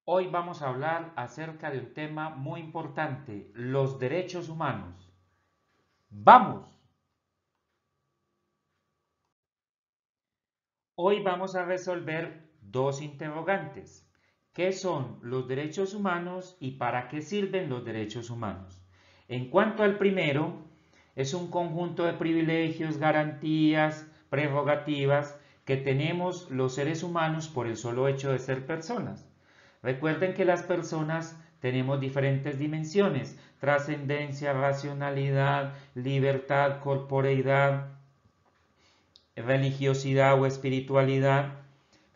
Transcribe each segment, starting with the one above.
Hoy vamos a hablar acerca de un tema muy importante, los derechos humanos. ¡Vamos! Hoy vamos a resolver dos interrogantes. ¿Qué son los derechos humanos y para qué sirven los derechos humanos? En cuanto al primero, es un conjunto de privilegios, garantías, prerrogativas que tenemos los seres humanos por el solo hecho de ser personas. Recuerden que las personas tenemos diferentes dimensiones: trascendencia, racionalidad, libertad, corporeidad, religiosidad o espiritualidad.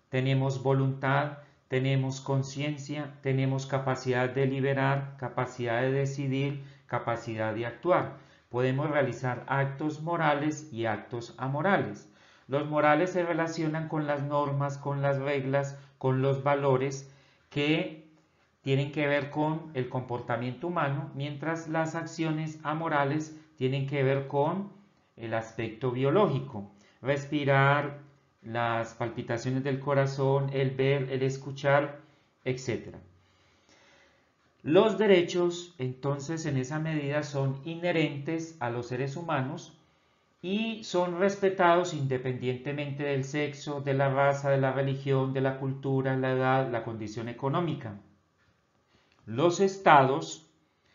Tenemos voluntad, tenemos conciencia, tenemos capacidad de deliberar, capacidad de decidir, capacidad de actuar. Podemos realizar actos morales y actos amorales. Los morales se relacionan con las normas, con las reglas, con los valores que tienen que ver con el comportamiento humano, mientras las acciones amorales tienen que ver con el aspecto biológico: respirar, las palpitaciones del corazón, el ver, el escuchar, etc. Los derechos, entonces, en esa medida son inherentes a los seres humanos y son respetados independientemente del sexo, de la raza, de la religión, de la cultura, la edad, la condición económica. Los estados,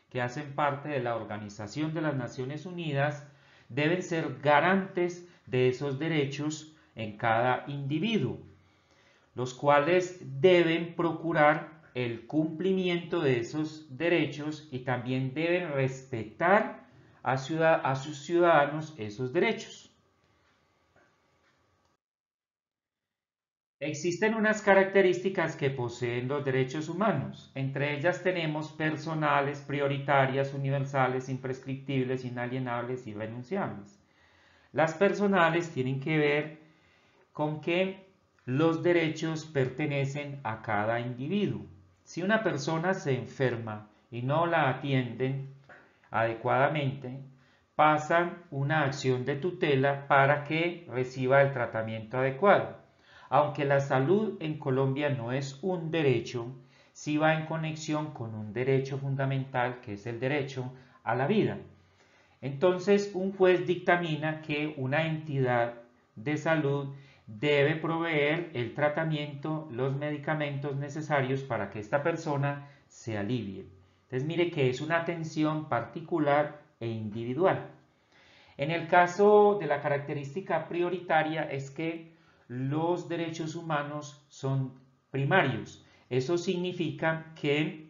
que hacen parte de la Organización de las Naciones Unidas, deben ser garantes de esos derechos en cada individuo, los cuales deben procurar el cumplimiento de esos derechos y también deben respetar a sus ciudadanos esos derechos. Existen unas características que poseen los derechos humanos. Entre ellas tenemos personales, prioritarias, universales, imprescriptibles, inalienables y irrenunciables. Las personales tienen que ver con que los derechos pertenecen a cada individuo. Si una persona se enferma y no la atienden adecuadamente, pasan una acción de tutela para que reciba el tratamiento adecuado. Aunque la salud en Colombia no es un derecho, sí va en conexión con un derecho fundamental, que es el derecho a la vida. Entonces, un juez dictamina que una entidad de salud debe proveer el tratamiento, los medicamentos necesarios para que esta persona se alivie. Entonces, mire que es una atención particular e individual. En el caso de la característica prioritaria es que los derechos humanos son primarios. Eso significa que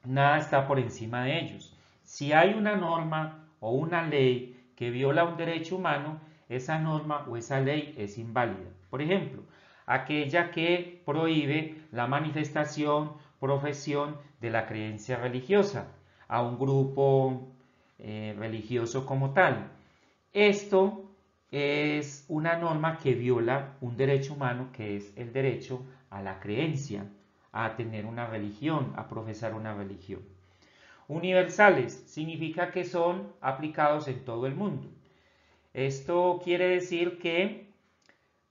nada está por encima de ellos. Si hay una norma o una ley que viola un derecho humano, esa norma o esa ley es inválida. Por ejemplo, aquella que prohíbe la manifestación, profesión de la creencia religiosa a un grupo religioso como tal. Esto es una norma que viola un derecho humano, que es el derecho a la creencia, a tener una religión, a profesar una religión. Universales significa que son aplicados en todo el mundo. Esto quiere decir que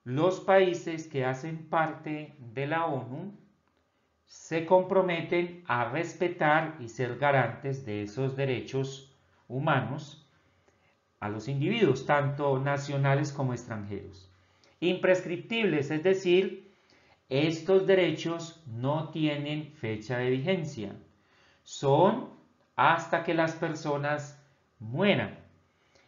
los países que hacen parte de la ONU se comprometen a respetar y ser garantes de esos derechos humanos a los individuos, tanto nacionales como extranjeros. Imprescriptibles, es decir, estos derechos no tienen fecha de vigencia, son hasta que las personas mueran.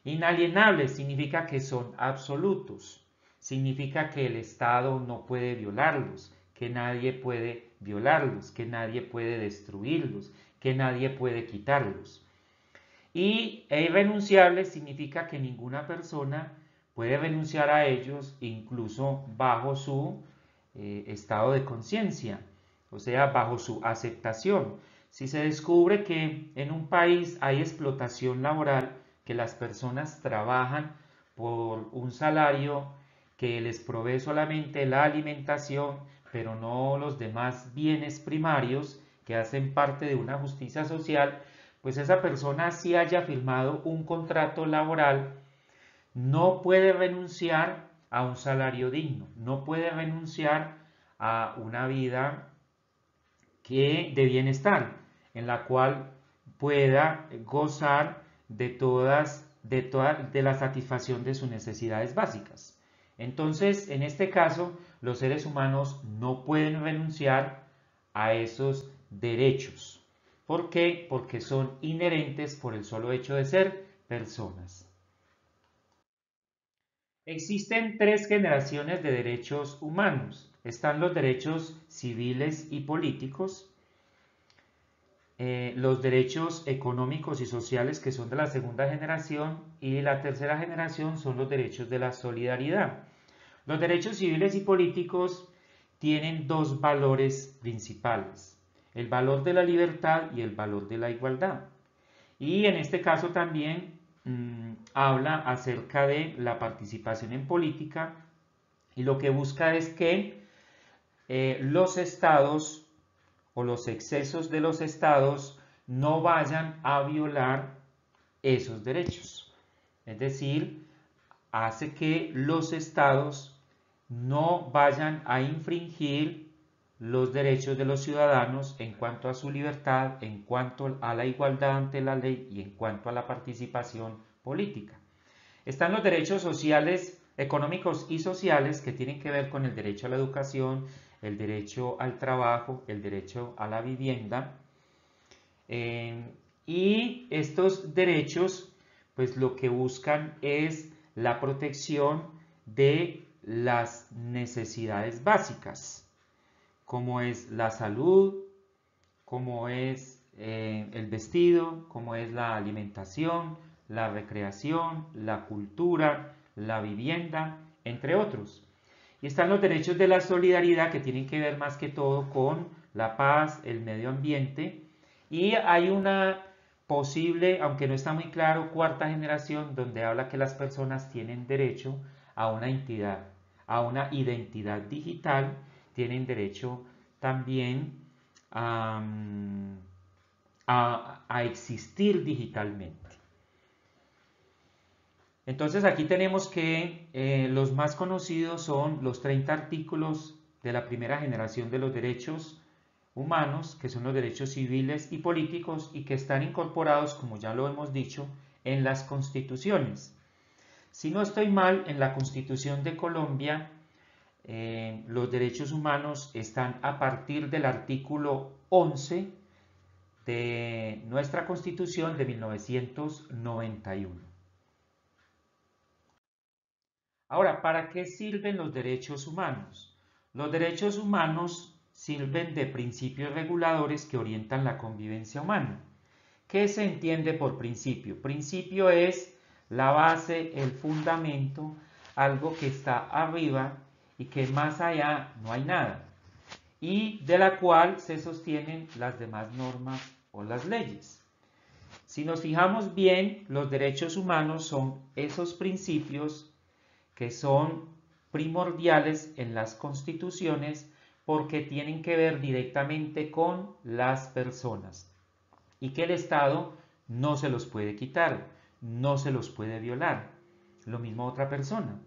Inalienables significa que son absolutos, significa que el Estado no puede violarlos, que nadie puede violarlos, que nadie puede destruirlos, que nadie puede quitarlos. Y irrenunciable significa que ninguna persona puede renunciar a ellos, incluso bajo su estado de conciencia, o sea, bajo su aceptación. Si se descubre que en un país hay explotación laboral, que las personas trabajan por un salario que les provee solamente la alimentación, pero no los demás bienes primarios que hacen parte de una justicia social, pues esa persona, si haya firmado un contrato laboral, no puede renunciar a un salario digno, no puede renunciar a una vida de bienestar, en la cual pueda gozar de la satisfacción de sus necesidades básicas. Entonces, en este caso, los seres humanos no pueden renunciar a esos derechos. ¿Por qué? Porque son inherentes por el solo hecho de ser personas. Existen tres generaciones de derechos humanos. Están los derechos civiles y políticos, los derechos económicos y sociales, que son de la segunda generación, y la tercera generación son los derechos de la solidaridad. Los derechos civiles y políticos tienen dos valores principales: el valor de la libertad y el valor de la igualdad. Y en este caso también habla acerca de la participación en política, y lo que busca es que los estados o los excesos de los estados no vayan a violar esos derechos. Es decir, hace que los estados no vayan a infringir los derechos de los ciudadanos en cuanto a su libertad, en cuanto a la igualdad ante la ley y en cuanto a la participación política. Están los derechos sociales, económicos y sociales, que tienen que ver con el derecho a la educación, el derecho al trabajo, el derecho a la vivienda. Y estos derechos, pues lo que buscan es la protección de las necesidades básicas, como es la salud, como es el vestido, como es la alimentación, la recreación, la cultura, la vivienda, entre otros. Y están los derechos de la solidaridad, que tienen que ver más que todo con la paz, el medio ambiente. Y hay una posible, aunque no está muy claro, cuarta generación, donde habla que las personas tienen derecho a una entidad, a una identidad digital, tienen derecho también a existir digitalmente. Entonces aquí tenemos que los más conocidos son los 30 artículos de la primera generación de los derechos humanos, que son los derechos civiles y políticos, y que están incorporados, como ya lo hemos dicho, en las constituciones. Si no estoy mal, en la Constitución de Colombia los derechos humanos están a partir del artículo 11 de nuestra Constitución de 1991. Ahora, ¿para qué sirven los derechos humanos? Los derechos humanos sirven de principios reguladores que orientan la convivencia humana. ¿Qué se entiende por principio? Principio es la base, el fundamento, algo que está arriba y que más allá no hay nada, y de la cual se sostienen las demás normas o las leyes. Si nos fijamos bien, los derechos humanos son esos principios que son primordiales en las constituciones porque tienen que ver directamente con las personas y que el Estado no se los puede quitar, no se los puede violar, lo mismo otra persona.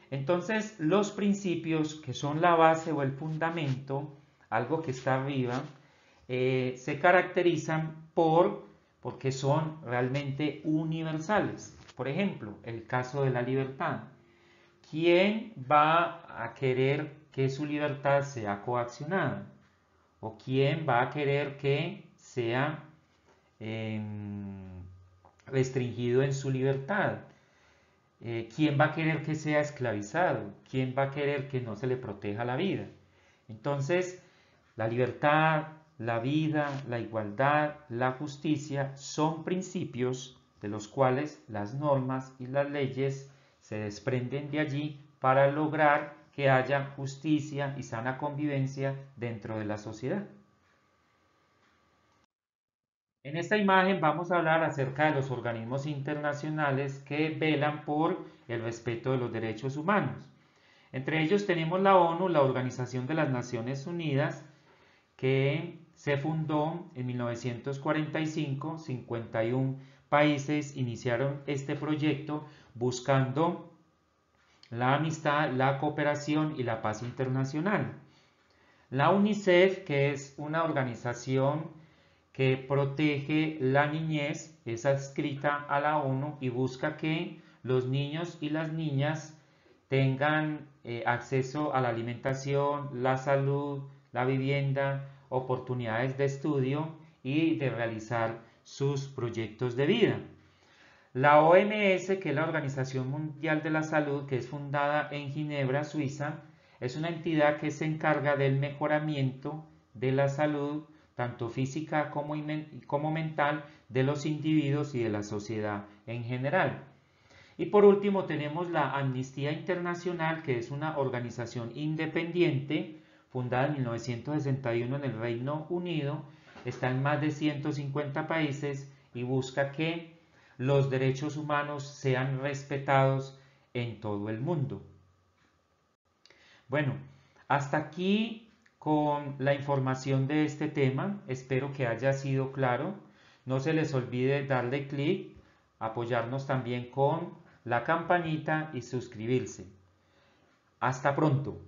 Entonces, los principios, que son la base o el fundamento, algo que está arriba, se caracterizan porque son realmente universales. Por ejemplo, el caso de la libertad. ¿Quién va a querer que su libertad sea coaccionada? ¿O quién va a querer que sea restringido en su libertad? ¿Quién va a querer que sea esclavizado? ¿Quién va a querer que no se le proteja la vida? Entonces, la libertad, la vida, la igualdad, la justicia son principios de los cuales las normas y las leyes se desprenden de allí para lograr que haya justicia y sana convivencia dentro de la sociedad. En esta imagen vamos a hablar acerca de los organismos internacionales que velan por el respeto de los derechos humanos. Entre ellos tenemos la ONU, la Organización de las Naciones Unidas, que se fundó en 1945, 51 países iniciaron este proyecto buscando la amistad, la cooperación y la paz internacional. La UNICEF, que es una organización que protege la niñez, es adscrita a la ONU y busca que los niños y las niñas tengan acceso a la alimentación, la salud, la vivienda, oportunidades de estudio y de realizar sus proyectos de vida. La OMS, que es la Organización Mundial de la Salud, que es fundada en Ginebra, Suiza, es una entidad que se encarga del mejoramiento de la salud, tanto física como mental, de los individuos y de la sociedad en general. Y por último tenemos la Amnistía Internacional, que es una organización independiente fundada en 1961 en el Reino Unido, está en más de 150 países y busca que los derechos humanos sean respetados en todo el mundo. Bueno, hasta aquí con la información de este tema. Espero que haya sido claro. No se les olvide darle clic, apoyarnos también con la campanita y suscribirse. Hasta pronto.